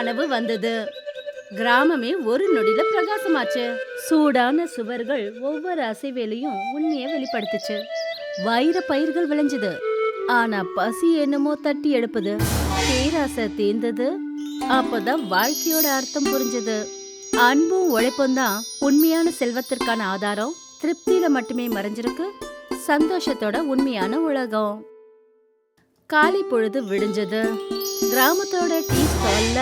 கனவு வந்தது. கிராமமே ஒரு நொடியில பிரகாசமாச்சு. சூடான சுவர்கள் ஒவ்வொரு அசைவேலையும் உண்மையை வெளிப்படுத்துச்சு. வைர பயிர்கள் விளைஞ்சது. ஆனா பசி என்னமோ தட்டி எடுப்புது. பேராசை தீர்ந்தது. அப்பதான் வாழ்க்கையோட அர்த்தம் புரிஞ்சது. அன்பும் உழைப்பும் தான் உண்மையான செல்வத்திற்கான ஆதாரம். திருப்தியில மட்டுமே மறைஞ்சிருக்கு சந்தோஷத்தோட உண்மையான உலகம். காலை பொழுது விடிஞ்சது. கிராமத்தோட டீ ஸ்டால்ல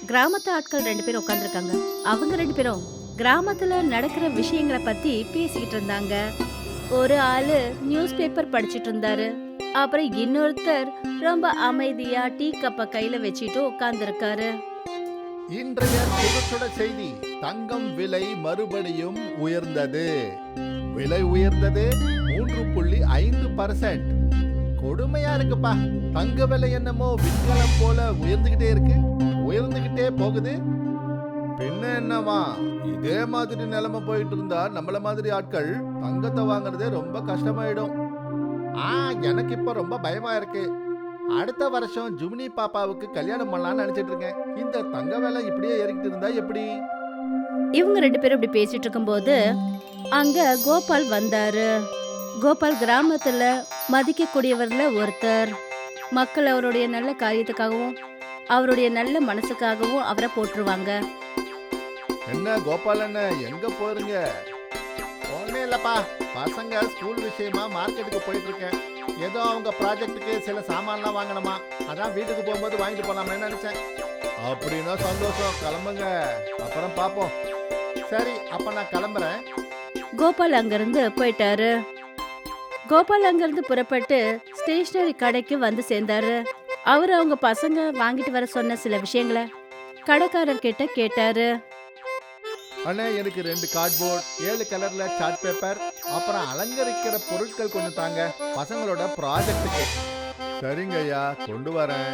கிராமத்து ஆட்கள் 2 பேர் உட்காந்துருக்காங்க. அவங்க 2 பேரும் கிராமத்துல நடக்கிற விஷயங்களை பத்தி பேசிக்கிட்டு இருந்தாங்க. ஒரு ஆளு நியூஸ் பேப்பர் படிச்சிட்டு இருந்தாரு. அப்புறம் இன்னொருத்தர் ரொம்ப அமைதியா டீ கப்ப கையில வச்சுட்டு உட்கார்ந்துருக்காரு. இன்றைய சுட செய்தி, தங்கம் விலை மறுபடியும் உயர்ந்தது. விலை உயர்ந்தது 3.5%. கொடுமையா இருக்குப்பா. தங்க விலை என்னமோ விண்கலம் போல உயர்ந்துகிட்டே போகுது. பின்ன என்னவா, இதே மாதிரி நிலைமை போயிட்டு இருந்தா நம்மள மாதிரி ஆட்கள் தங்கத்தை வாங்குறதே ரொம்ப கஷ்டமாயிடும். எனக்கு இப்ப ரொம்ப பயமா இருக்கு. அடுத்த வருஷம் ஜுமினி பாப்பாவுக்கு கல்யாணம் பண்ணலாம்னு நினைச்சிட்டு இருக்கேன். இந்த தங்க விலை இப்படியே ஏறிக்கிட்டு இருந்தா எப்படி? இவங்க 2 பேரும் இப்படி பேசிட்டு இருக்கும்போது அங்க கோபால் வந்தாரு. கோபால் கிராமத்துல மதிக்கக்கூடியவர்ல ஒருத்தர். மக்கள் அவருடைய நல்ல காரியத்துக்காகவும் அவருடைய நல்ல மனசுக்காகவும் அவரை போற்றுவாங்க. என்ன கோபால் அண்ணன், எங்க போறீங்க? ஒண்ணே இல்லப்பா, பசங்க ஸ்கூல் விஷயமா மார்க்கெட்டுக்கு போயிட்டு இருக்கேன். ஏதோ அவங்க ப்ராஜெக்ட்டுக்கு சில சாமான்லாம் வாங்கணுமா, அதான் வீட்டுக்கு போகும்போது வாங்கிட்டு போலாமே நினைச்சேன். அப்படின்னா சந்தோஷம், கிளம்புங்க, அப்புறம் பாப்போம். சரி, அப்ப நான் கிளம்புறேன். கோபால் அங்கிருந்து போயிட்டாரு. கோபால் அங்கிருந்து புறப்பட்டு ஸ்டேஷனரி கடைக்கு வந்து சேர்ந்தாரு. அவரு அவங்க பசங்க வாங்கிட்டு வர சொன்ன சில விஷயங்களை கடைக்காரர் கிட்ட கேட்டாரு. அண்ணே, எனக்கு 2 கார்ட்போர்ட், 7 கலர்ல சார்ட் பேப்பர், அப்புறம் அலங்கரிக்கிற பொருட்கள் கொண்டு தாங்க, பசங்களோட ப்ராஜெக்ட்டுக்கு. சரிங்க ஐயா, கொண்டு வரேன்.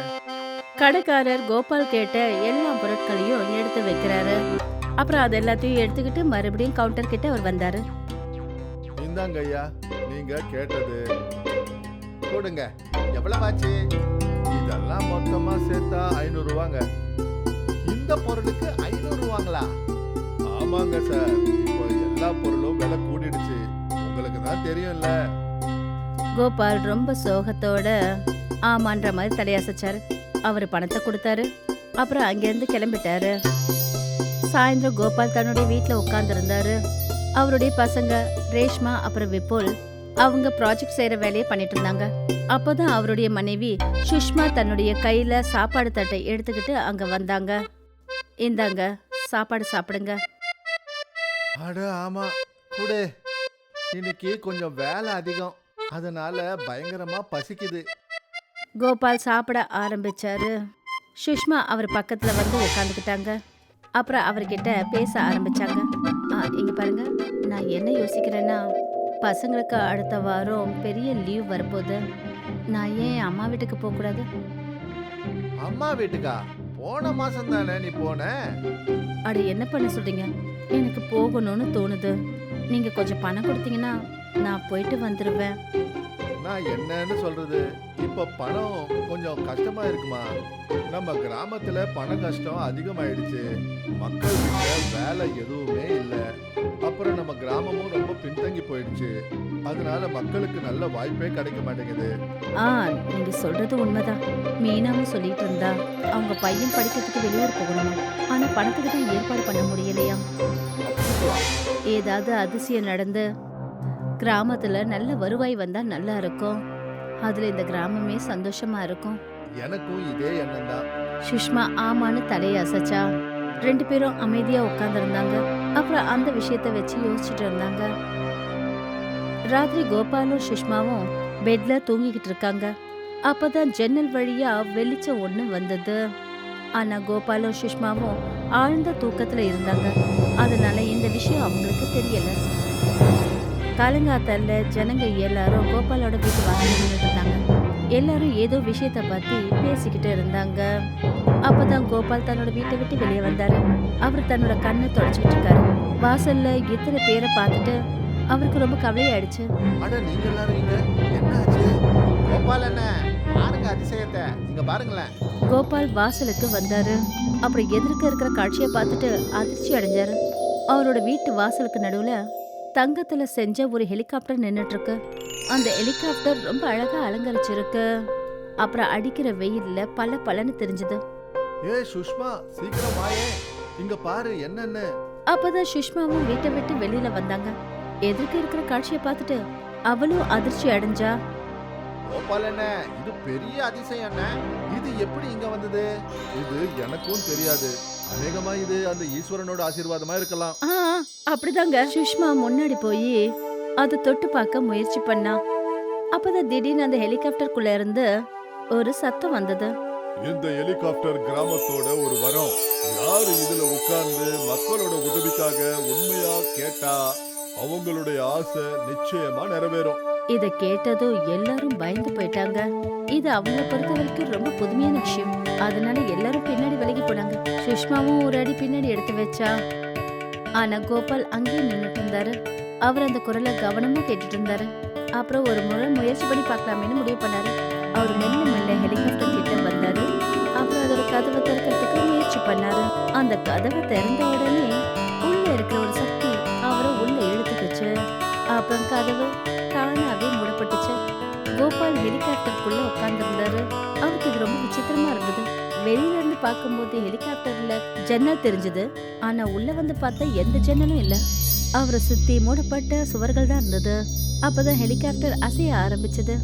கடைக்காரர் கோபால் கேட்ட எல்லா பொருட்களையும் எடுத்து வைக்கிறாரு. அப்புறம் அது எல்லாத்தையும் எடுத்துக்கிட்டு மறுபடியும் கவுண்டர் கிட்ட அவர் வந்தாரு. இந்தாங்க ஐயா, நீங்க கேட்டது. கொடுங்க. எவ்வளவு ஆச்சு? இதெல்லாம் மொத்தமா சேர்த்தா 500 ரூபாங்க. இந்த பொருளுக்கு 500 ரூபாங்களா? ஆமாங்க சார், இப்போ எல்லா பொருளும் விலை கூடிடுச்சு, உங்களுக்கு தான் தெரியும்ல. கோபால் ரொம்ப சோகத்தோட ஆமான்ற மாதிரி தலையசைச்சாரு. அவரு பணத்தை கொடுத்தாரு. அப்புறம் அங்கிருந்து கிளம்பிட்டாரு. சாயந்தரம் கோபால் தன்னுடைய வீட்டுல உட்கார்ந்து இருந்தாரு. அவருடைய பசங்க ரேஷ்மா அப்புறம் விபுல் அவங்க ப்ராஜெக்ட் செய்யற வேலையை பண்ணிட்டு இருந்தாங்க. அப்போதான் அவருடைய மனைவி சுஷ்மா தன்னுடைய கையில சாப்பாடு தட்டை எடுத்துக்கிட்டு அங்க வந்தாங்க. இந்தாங்க, சாப்பாடு சாப்பிடுங்க. அட ஆமா, குடு. இன்னைக்கு கொஞ்சம் வேலை அதிகம், அதனால பயங்கரமா பசிக்குது. கோபால் சாப்பிட ஆரம்பிச்சாரு. சுஷ்மா அவர் பக்கத்துல வந்து உட்காந்துக்கிட்டாங்க. அப்புறம் அவர்கிட்ட பேச ஆரம்பிச்சாங்க. இங்க பாருங்க, நான் என்ன யோசிக்கிறேன்னா, பசங்களுக்கு அடுத்த வாரம் பெரிய லீவ் வரப்போகுது. நான் ஏன் அம்மா வீட்டுக்கு போக கூடாது? அம்மா வீட்டுக்கா? போன மாசம் தானே நீ போன. அட என்ன பண்ண சொல்றீங்க? எனக்கு போகணும்னு தோணுது. நீங்க கொஞ்சம் பணம் கொடுத்தீங்கன்னா நான் போயிட்டு வந்துருவேன். நான் என்னன்னு சொல்றது, இப்ப பணம் கொஞ்சம் கஷ்டமா இருக்குமா? நம்ம கிராமத்துல பண கஷ்டம் அதிகமாயிடுச்சு. மக்கள் கிட்ட வேலை எதுவுமே இல்ல. அப்புறம் நம்ம கிராமமும் ரொம்ப பின்தங்கி போயிடுச்சு. அதனால மக்களுக்கு நல்ல வாய்ப்பே கிடைக்க மாட்டேங்குது. நீங்க சொல்றது உண்மைதான். மீனாவும் சொல்லிட்டு இருந்தா அவங்க பையன் படிக்கிறதுக்கு வெளியூர் போகணும். ஆனா பணத்துக்கு தான் ஏற்பாடு பண்ண முடியலையா? ஏதாவது அதிசயம் நடந்து கிராமத்துல நல்ல வருவாய் வந்தா நல்லா இருக்கும். அதுல இந்த கிராமமே சந்தோஷமா இருக்கும். எனக்கும் இதே எண்ணம் தான். சுஷ்மா ஆமான்னு தலையை அசைச்சா. 2 பேரும் அமைதியா உட்கார்ந்து இருந்தாங்க. அப்புறம் அந்த விஷயத்த வச்சு யோசிச்சுட்டு இருந்தாங்க. ராத்திரி கோபாலும் சுஷ்மாவும் பெட்ல தூங்கிக்கிட்டு இருக்காங்க. அப்பதான் ஜன்னல் வழியா வெளிச்சம் ஒண்ணு வந்தது. ஆனா கோபாலும் சுஷ்மாவும் ஆழ்ந்த தூக்கத்துல இருந்தாங்க. அதனால இந்த விஷயம் அவங்களுக்கு தெரியல. காலங்காத்தால ஜனங்க எல்லாரும் கோபாலோட வீட்டு வாசல்ல இருந்தாங்க. எல்லாரும் ஏதோ விஷயத்த பத்தி பேசிக்கிட்டு இருந்தாங்க. அப்பதான் கோபால் தன்னோட வீட்டை விட்டு வெளியே வந்தாரு. அவர் தன்னோட கண்ணை தொடச்சிட்டு இருக்காரு. வாசல்ல இத்தனை பேரை பார்த்துட்டு அவருக்கு ரொம்ப கவலையாயிடுச்சு. அட, நீங்க எல்லாரும் இங்க, என்னாச்சு? கோபால் என்ன, பாருங்க அதிசயத்தை, இங்க பாருங்களேன். கோபால் வாசலுக்கு வந்தாரு. அப்புறம் எதிர்க்க இருக்கிற காட்சியை பார்த்துட்டு அதிர்ச்சி அடைஞ்சாரு. அவரோட வீட்டு வாசலுக்கு நடுவுல தங்கத்துல செஞ்ச ஒரு ஹெலிகாப்டர் நின்னுட்டு இருக்கு. அந்த ஹெலிகாப்டர் ரொம்ப அழகா அலங்கரிச்சிருக்கு. அப்புறம் அடிக்கிற வெயில்ல பல பலன்னு தெரிஞ்சது. சுஷ்மா, சீக்கிரம் வாயே, இங்க பாரு என்னன்னு. அப்பதான் சுஷ்மாவும் வீட்டை விட்டு வெளியில வந்தாங்க. எதிர்க்க இருக்கிற காட்சியை பார்த்துட்டு அவளும் அதிர்ச்சி அடைஞ்சா. கோபால் என்ன, இது பெரிய அதிசயம் என்ன. இது எப்படி இங்க வந்தது? இது எனக்கும் தெரியாது. அநேகமா இது அந்த ஈஸ்வரனோட ஆசீர்வாதமா இருக்கலாம். அப்படிதாங்க. சுஷ்மா முன்னாடி போய் அதை தொட்டு பார்க்க முயற்சி பண்ணா. அப்பதான் திடீர்னு அந்த ஹெலிகாப்டருக்குள்ள இருந்து ஒரு சத்தம் வந்தது. இந்த ஹெலிகாப்டர் கிராமத்தோட ஒரு வரம். யாரு இதுல உட்கார்ந்து மக்களோட உதவிக்காக உண்மையா கேட்டா அவங்களுடைய ஆசை நிச்சயமா நிறைவேறும். இத கேட்டதும் எல்லாரும் பயந்து போயிட்டாங்க. இது அவங்கள பொறுத்த வரைக்கும் ரொம்ப புதுமையான விஷயம். அதனால எல்லாரும் பின்னாடி விலகி போனாங்க. சுஷ்மாவும் ஒரு அடி பின்னாடி எடுத்து வச்சா. ஆனா கோபால் அங்கேயே நின்னுட்டு இருந்தாரு. அவர் அந்த குரலை கவனமா கேட்டுட்டு இருந்தாரு. அப்புறம் ஒரு முறை முயற்சி பண்ணி பார்க்கலாமேன்னு முடிவு பண்ணாரு. அவர் மெல்ல மெல்ல ஹெலிகாப்டர் கிட்ட வந்தாரு. அப்புறம் அதோட கதவை திறக்கிறதுக்கு முயற்சி பண்ணாரு. அந்த கதவை திறந்த உடனே உள்ள இருக்கிற ஒரு சக்தி அவரை உள்ள இழுத்துக்குச்சு. அப்புறம் கதவு தானாவே மூடப்பட்டுச்சு. கோபால் ஹெலிகாப்டருக்குள்ள உட்கார்ந்துருந்தாரு. அவருக்கு இது ரொம்ப விசித்திரமா இருந்தது. வெளியில இருந்து பார்க்கும்போது ஹெலிகாப்டர்ல ஜன்னல் தெரிஞ்சது. ஆனா உள்ள வந்து பார்த்தா எந்த ஜன்னலும் இல்ல. அவரை சுத்தி மூடப்பட்ட சுவர்கள் தான் இருந்தது. அப்பதான் ஹெலிகாப்டர் அசைய ஆரம்பிச்சது.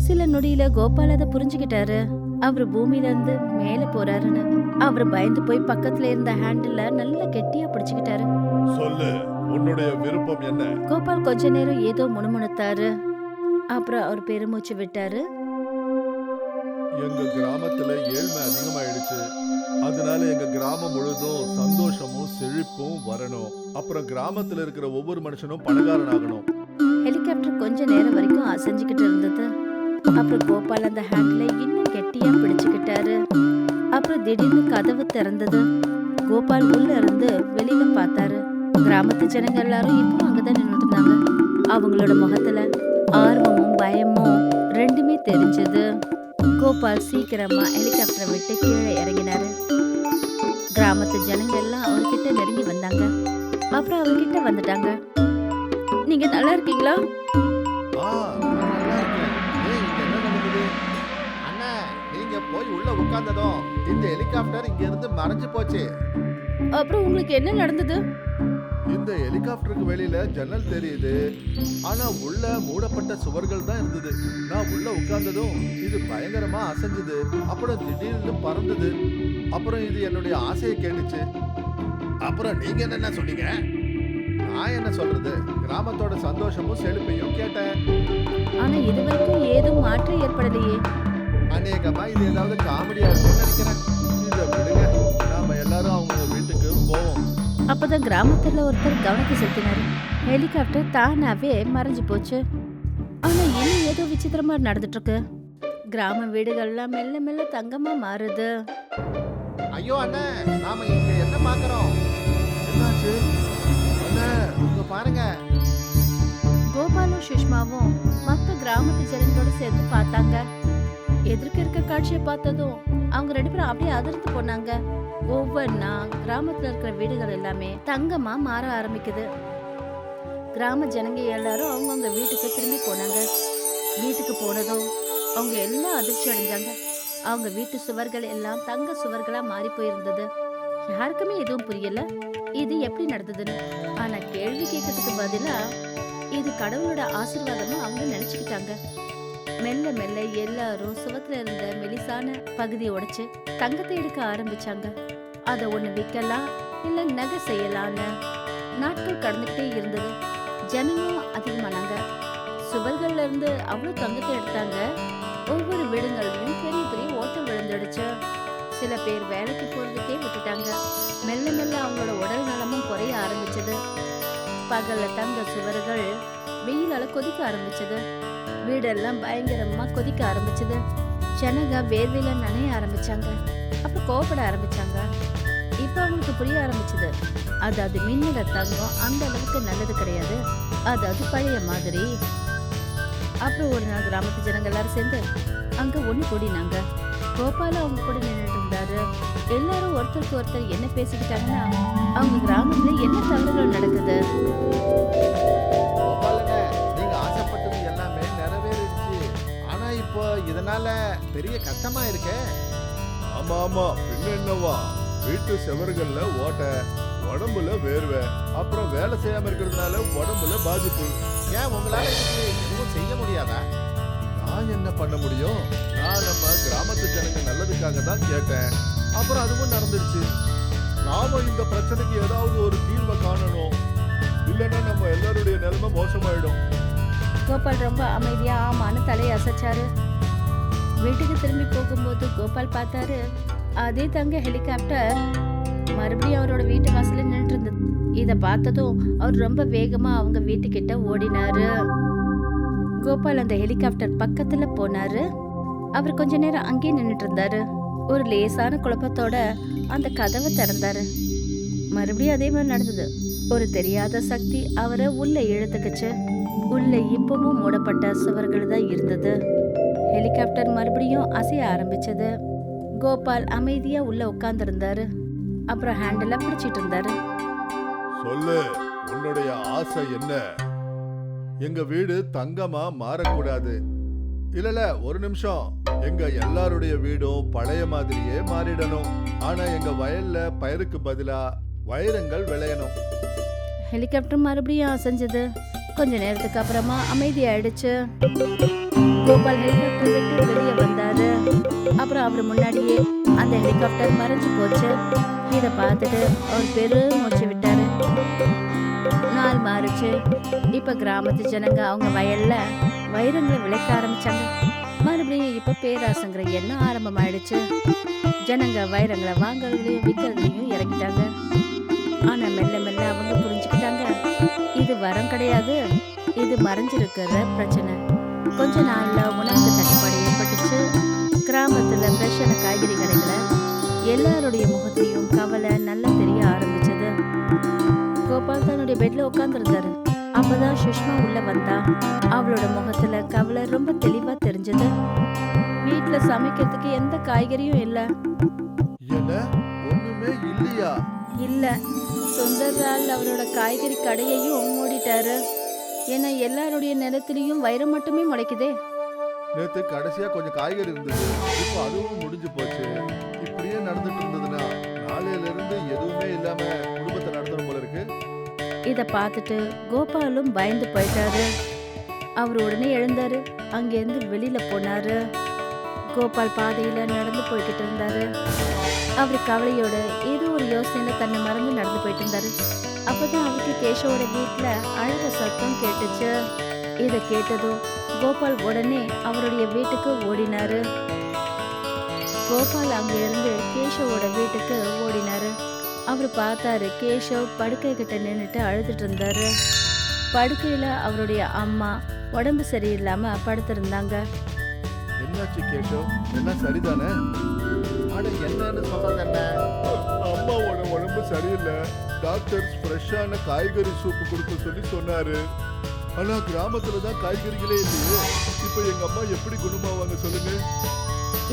சில நொடியில கோபால் அதை புரிஞ்சுக்கிட்டாரு. அவரு பூமியில இருந்து மேல போறாருன்னு. அவரு பயந்து போய் பக்கத்துல இருந்த ஹேண்டில நல்லா கெட்டியா பிடிச்சுக்கிட்டாரு. சொல்லு, உன்னுடைய விருப்பம் என்ன? கோபால் கொஞ்ச நேரம் ஏதோ முணுமுணுத்தாரு. அப்புறம் அவர் பெருமூச்சு விட்டாரு. எங்க கிராமத்துல ஏழ்மை அதிகமாயிடுச்சு. அதனால எங்க கிராமம் முழுதும் சந்தோஷமும் செழிப்பும் வரணும். அப்புறம் கிராமத்துல இருக்கிற ஒவ்வொரு மனுஷனும் பணக்காரனாகணும். ஹெலிகாப்டர் கொஞ்ச நேரம் வரைக்கும் அசைஞ்சுக்கிட்டு இருந்தது. அப்புறம் கோபால் அந்த ஹேண்ட்ல இன்னும் கெட்டியா பிடிச்சுக்கிட்டாரு. அப்புறம் திடீர்னு கதவு திறந்தது. கோபால் உள்ள இருந்து வெளியில பார்த்தாரு. கிராமத்து ஜனங்க எல்லாரும் இப்போ அங்கதான் நின்னுட்டு இருந்தாங்க. அவங்களோட முகத்துல ஆர்வமும் பயமும் ரெண்டுமே தெரிஞ்சது. கோபால் சீக்கிரமா ஹெலிகாப்டரை விட்டு கீழே இறங்கினாரு. கிராமத்து ஜனங்க எல்லாம் அவர்கிட்ட நெருங்கி வந்தாங்க. அப்புறம் அவர்கிட்ட வந்துட்டாங்க. நீங்க நல்லா இருக்கீங்களா? அண்ணா, நீங்க போய் உள்ள உட்கார்ந்ததும் இந்த ஹெலிகாப்டர் இங்க இருந்து மறைஞ்சு போச்சு. அப்புறம் உங்களுக்கு என்ன நடந்தது? இந்த ஹெலிகாப்டருக்கு வெளியில ஜன்னல் தெரியுது. ஆனா உள்ள மூடப்பட்ட சுவர்கள் தான் இருந்தது. நான் உள்ள உட்கார்ந்ததும் இது பயங்கரமா அசைஞ்சது. அப்புறம் திடீர்னு பறந்தது. அப்புறம் இது என்னுடைய ஆசையை கேட்டுச்சு. அப்புறம் நீங்க என்ன சொன்னீங்க? நான் என்ன சொல்றது, கிராமத்தோட சந்தோஷமும் செழிப்பையும் கேட்டேன். ஆனா இது வரைக்கும் ஏதும் மாற்றம் ஏற்படலையே. அநேகமா இது ஏதாவது காமெடியா இருக்கும்னு நினைக்கிறேன். இதை விடுங்க, நாம எல்லாரும் அவங்க வீட்டுக்கு போவோம். அப்பதான் கிராமத்துல ஒருத்தர் கவனத்தை செலுத்தினாரு. ஹெலிகாப்டர் தானாவே மறைஞ்சு போச்சு. ஆனா இன்னும் ஏதோ விசித்திரமா நடந்துட்டு இருக்கு. கிராம வீடுகள்லாம் மெல்ல மெல்ல தங்கமா மாறுது. ஐயோ அண்ணே, நாம இங்க என்ன பாக்குறோம்? என்னாச்சு அண்ணே, இங்க பாருங்க. கோபாலும் சுஷ்மாவும் மத்த கிராமத்து ஜனங்களோட சேர்ந்து பார்த்தாங்க. எதிர்க்க இருக்க காட்சியை பார்த்ததும் அவங்க ரெண்டு பேரும் அப்படியே அதிர்ந்து போனாங்க. ஒவ்வொன்னா கிராமத்துல இருக்கிற வீடுகள் எல்லாமே தங்கமா மாற ஆரம்பிக்குது. கிராம ஜனங்க எல்லாரும் அவங்கவுங்க வீட்டுக்கு திரும்பி போனாங்க. வீட்டுக்கு போனதும் அவங்க எல்லாம் அதிர்ச்சி அடைஞ்சாங்க. அவங்க வீட்டு சுவர்கள் எல்லாம் தங்க சுவர்களா மாறி போயிருந்தது. யாருக்குமே எதுவும் புரியல இது எப்படி நடந்ததுன்னு. ஆனா கேள்வி கேட்கறதுக்கு பதிலா இது கடவுளோட ஆசீர்வாதமா அவங்க நினைச்சுக்கிட்டாங்க. மெல்ல மெல்ல எல்லாரும் சுவத்துல இருந்த மெலிசான பகுதியை உடைச்சு தங்கத்தை எடுக்க ஆரம்பிச்சாங்க. அதை ஒண்ணு விற்கலாம் இல்ல நகை செய்யலான்னு. நாட்கள் கடந்துகிட்டே இருந்தது. ஜனங்களும் அதிகமானாங்க. சுவர்கள்ல இருந்து அவ்வளவு தங்கத்தை எடுத்தாங்க. ஒவ்வொரு வீடுகள்லயும் பெரிய பெரிய ஓட்டம் விழுந்துடுச்சு. சில பேர் வேலைக்கு போறதுக்கே விட்டுட்டாங்க. மெல்ல மெல்ல அவங்களோட உடல் நலமும் குறைய ஆரம்பிச்சது. பகல்ல தங்க சுவர்கள் வெயிலால கொதிக்க ஆரம்பிச்சது. வீடெல்லாம் பயங்கரமா கொதிக்க ஆரம்பிச்சது. ஜனங்க வேர்வையில நனைய ஆரம்பிச்சாங்க. அப்ப கோபப்பட ஆரம்பிச்சாங்க. இப்ப அவங்களுக்கு புரிய ஆரம்பிச்சது, அதாவது மின்னில தங்கம் அந்த அளவுக்கு நல்லது கிடையாது, அதாவது பழைய மாதிரி. அப்புறம் ஒரு நாள் கிராமத்து ஜனங்க எல்லாரும் சேர்ந்து அங்க ஒண்ணு கூடினாங்க. கோபால அவங்க கூட நின்னுட்டு இருந்தாரு. எல்லாரும் ஒருத்தருக்கு ஒருத்தர் என்ன பேசிக்கிட்டாங்கன்னா, அவங்க கிராமத்துல என்ன தவறுகள் நடக்குது. கோபாலண்ணே, நீங்க ஆசைப்பட்டது எல்லாமே நிறைவேறிடுச்சு. ஆனா இப்போ இதனால பெரிய கஷ்டமா இருக்கே. ஆமா ஆமா, பின்ன என்னவா, வீட்டு செவர்கள்ல ஓட்டை, உடம்புல வேர்வை, அப்புறம் வேலை செய்யாம இருக்கிறதுனால உடம்புல பாதிப்பு. ஏன் உங்களால இதுக்கு எதுவும் செய்ய முடியாதா? நான் என்ன பண்ண முடியும்? நான் நம்ம கிராமத்து ஜனங்க நல்லதுக்காக தான் கேட்டேன். அப்புறம் அதுவும் நடந்துருச்சு. நாம இந்த பிரச்சனைக்கு ஏதாவது ஒரு தீர்வை காணணும். இல்லைன்னா நம்ம எல்லாருடைய நிலைமை மோசமாயிடும். கோபால் ரொம்ப அமைதியா ஆமான்னு தலையை அசைச்சாரு. வீட்டுக்கு திரும்பி போகும்போது கோபால் பார்த்தாரு, அதே தங்க ஹெலிகாப்டர் மறுபடியும் அவரோட வீட்டு வாசல்ல நின்னுட்டு இருந்தது. இத பார்த்ததும் அவர் ரொம்ப வேகமா அவங்க வீட்டுக்கிட்ட ஓடினாரு. கோபால் அந்த ஹெலிகாப்டர் பக்கத்துல போனாரு. அவர் கொஞ்ச நேரம் அங்கேயே நின்னுட்டு இருந்தாரு. ஒரு லேசான குழப்பத்தோட அந்த கதவை திறந்தாரு. மறுபடியும் அதே மாதிரி நடந்தது. ஒரு தெரியாத சக்தி அவரை உள்ள இழுத்துக்குச்சு. உள்ள இப்பவும் மூடப்பட்ட சுவர்கள் தான் இருந்தது. ஹெலிகாப்டர் மறுபடியும் அசைய ஆரம்பிச்சது. கோபால் அமைதியா உள்ள உட்கார்ந்திருந்தாரு. அப்புறம் ஹேண்டில பிடிச்சிட்டு இருந்தாரு. சொல்லு, உன்னுடைய ஆசை என்ன? எங்க வீடு தங்கமா மாறக்கூடாது. இல்ல ஒரு நிமிஷம், எங்க எல்லாருடைய வீடும் பழைய மாதிரியே மாறிடணும். ஆனா எங்க வயல்ல பயிருக்கு பதிலா வைரங்கள் விளையணும். ஹெலிகாப்டர் மறுபடியும் அசைஞ்சது. கொஞ்ச நேரத்துக்கு அப்புறமா அமைதியாயிடுச்சு. கோபால் ஹெலிகாப்டர் விட்டு வெளியே வந்தாரு. அப்புறம் அவர் முன்னாடியே அந்த ஹெலிகாப்டர் மறைஞ்சு போச்சு. இத பார்த்துட்டு அவர் பெரும் மூச்சு விட்டாரு. நாள் மாறுச்சு. இப்ப கிராமத்து ஜனங்க அவங்க வயல்ல வைரங்களை விளைக்க ஆரம்பிச்சாங்க. மறுபடியும் இப்ப பேராசங்கிற எண்ணம் ஆரம்பமாயிடுச்சு. ஜனங்க வைரங்களை வாங்கறதுலயும் விற்கிறதுலயும் இறங்கிட்டாங்க. ஆனா மெல்ல மெல்ல அவங்க புரிஞ்சுக்கிட்டாங்க, இது வரம் கிடையாது, இது மறைஞ்சிருக்கிற பிரச்சனை. கொஞ்ச நாள்ல உணவு தட்டுப்பாடு ஏற்பட்டுச்சு. கிராமத்துல ஃப்ரெஷ்ஷான காய்கறி கடைகளை எல்லாருடைய முகத்தையும் கவலை நல்லா தெரிய ஆரம்பிச்சது. கோபால் தன்னுடைய பெட்ல உட்கார்ந்துருந்தாரு. அப்பதான் சுஷ்மா உள்ள வந்தா. அவளோட முகத்துல கவலை ரொம்ப தெளிவா தெரிஞ்சது. வீட்டுல சமைக்கிறதுக்கு எந்த காய்கறியும் இல்ல. என்ன, ஒண்ணுமே இல்லையா? இல்ல, சுந்தர்லால் அவரோட காய்கறி கடையையும் மூடிட்டாரு. ஏன்னா எல்லாருடைய நிலத்திலையும் வைரம் மட்டுமே முளைக்குதே. நேத்து கடைசியா கொஞ்சம் காய்கறி இருந்தது, இப்போ அதுவும் முடிஞ்சு போச்சு. இப்படியே நடந்துட்டு இருந்ததுன்னா நாளையில இருந்து எதுவுமே இல்லாம குடும்பத்தை நடத்தணும் போல இருக்கு. இத பார்த்துட்டு கோபாலும் பயந்து போயிட்டாரு. அவர் உடனே எழுந்தாரு. அங்கிருந்து வெளியில போனாரு. கோபால் பாதையில நடந்து போய்கிட்டு இருந்தாரு. அவர் கவலையோட ஏதோ ஒரு யோசனையில தன்னை மறந்து நடந்து போயிட்டு இருந்தாரு. அப்பதான் அவருக்கு கேஷவோட வீட்டுல அழற சத்தம் கேட்டுச்சு. இத கேட்டதும் கோபால் உடனே அவருடைய வீட்டுக்கு ஓடினாரு. கோபால் அங்க இருந்து கேஷவோட வீட்டுக்கு ஓடினாரு. அவர் பார்த்தாரு, கேஷவ் படுக்கை கிட்ட நின்னுட்டு அழுதுட்டு இருந்தாரு. படுக்கையில அவருடைய அம்மா உடம்பு சரியில்லாம படுத்திருந்தாங்க. என்னாச்சு கேஷவ், எல்லாம் சரிதானே? அட என்னன்னு சொல்றது என்ன? அம்மாவோட உடம்பு சரியில்லை. டாக்டர் ஃப்ரெஷ்ஷான காய்கறி சூப்பு கொடுக்க சொல்லி சொன்னாரு. ஆனா கிராமத்துல தான் காய்கறிகளே இல்லையே. இப்போ எங்க அம்மா எப்படி குணமாவாங்க சொல்லுங்க?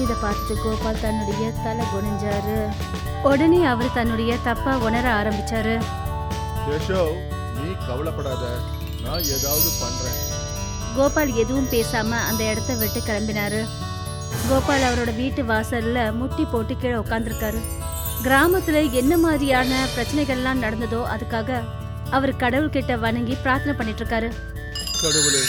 இத பார்த்துட்டு கோபால் தன்னுடைய தலை குனிஞ்சாரு. உடனே அவர் தன்னுடைய தப்பா உணர ஆரம்பிச்சாரு. கேஷவ், நீ கவலைப்படாத, நான் ஏதாவது பண்றேன். கோபால் எதுவும் பேசாம அந்த இடத்த விட்டு கிளம்பினாரு. கோபால் அவரோட வீட்டு வாசல்ல முட்டி போட்டு கீழே உட்காந்துருக்காரு. கிராமத்துல என்ன மாதிரியான பிரச்சனைகள்லாம் நடந்ததோ அதுக்காக அவர் கடவுள்கிட்ட வணங்கி பிரார்த்தனை பண்ணிட்டு இருக்காரு. கடவுளே,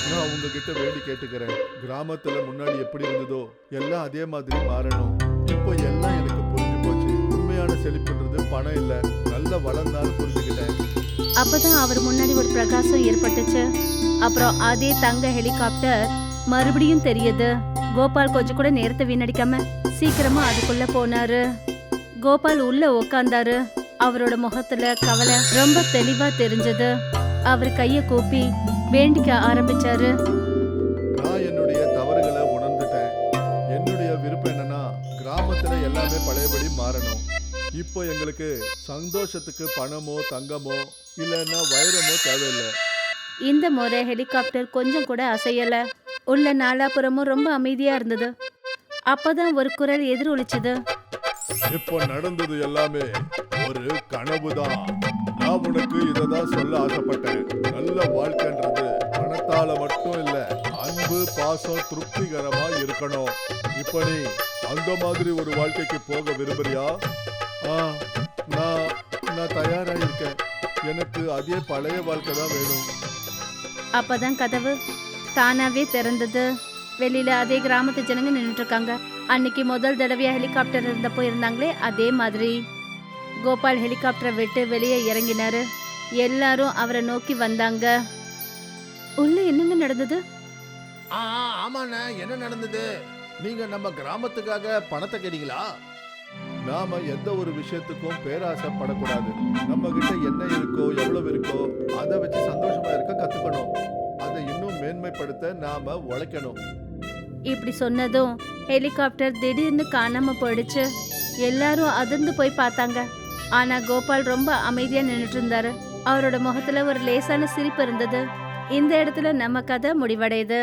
நான் உங்ககிட்ட வேண்டி கேட்டுக்கிறேன். கிராமத்துல முன்னாடி எப்படி இருந்ததோ எல்லாம் அதே மாதிரி மாறணும். இப்போ எல்லாம் எனக்கு புரிஞ்சு போச்சு. உண்மையான செழிப்புன்றது பணம் இல்ல, நல்ல வளர்ந்தாலும் புரிஞ்சுக்கிட்டேன். அப்பதான் அவர் முன்னாடி ஒரு பிரகாசம் ஏற்பட்டுச்சு. அப்புறம் அதே தங்க ஹெலிகாப்டர் மறுபடியும் தெரியுது. கோபால் கொஞ்சம் கூட நேரத்தை வீணடிக்காம சீக்கிரமா அதுக்குள்ள போனாரு. கோபால் உள்ள உக்காந்தாரு. அவரோட முகத்துல கவலை ரொம்ப தெளிவா தெரிஞ்சது. அவர் கைய கூப்பி வேண்டிக்க ஆரம்பிச்சாரு. நான் என்னுடைய தவறுகளை உணர்ந்துட்டேன். என்னுடைய விருப்பம் என்னன்னா கிராமத்துல எல்லாமே பழையபடி மாறணும். இப்போ எங்களுக்கு சந்தோஷத்துக்கு பணமோ தங்கமோ இல்லைன்னா வைரமோ தேவையில்லை. இந்த முறை ஹெலிகாப்டர் கொஞ்சம் கூட அசையல. உள்ள நாலாபுறமும் ரொம்ப அமைதியா இருந்தது. அப்பதான் ஒரு குரல் எதிரொலிச்சது. இப்போ நடந்தது எல்லாமே ஒரு கனவுதான். நான் உனக்கு இததான் சொல்ல ஆசைப்பட்டேன். நல்ல வாழ்க்கைன்றது பணத்தால மட்டும் இல்ல, அன்பு, பாசம், திருப்திகரமா இருக்கணும். இப்ப நீ அந்த மாதிரி ஒரு வாழ்க்கைக்கு போக விரும்புறியா? நான் நான் தயாரா இருக்கேன். எனக்கு அதே பழைய வாழ்க்கை தான் வேணும். அப்பதான் கதவு தானாவே திறந்தது. வெளியில அதே கிராமத்து ஜனங்க நின்னுட்டு இருக்காங்க. அன்னைக்கு முதல் தடவையா ஹெலிகாப்டர் இருந்தப்போ இருந்தாங்களே அதே மாதிரி. கோபால் ஹெலிகாப்டரை விட்டு வெளியே இறங்கினாரு. எல்லாரும் அவரை நோக்கி வந்தாங்க. உள்ள என்னங்க நடந்தது? ஆமாண்ணே, என்ன நடந்தது? நீங்க நம்ம கிராமத்துக்காக பணத்தை கேட்டீங்களா? நாம எந்த ஒரு விஷயத்துக்கும் பேராசைப்படக்கூடாது. நம்ம கிட்ட என்ன இருக்கோ, எவ்வளவு இருக்கோ அதை வச்சு சந்தோஷமா இருக்க கத்துக்கணும். அதை இன்னும் மேன்மைப்படுத்த நாம உழைக்கணும். இப்படி சொன்னதும் ஹெலிகாப்டர் திடீர்னு காணாம போயிடுச்சு. எல்லாரும் அதிர்ந்து போய் பார்த்தாங்க. ஆனா கோபால் ரொம்ப அமைதியா நின்னுட்டு இருந்தாரு. அவரோட முகத்துல ஒரு லேசான சிரிப்பு இருந்தது. இந்த இடத்துல நம்ம கதை முடிவடையுது.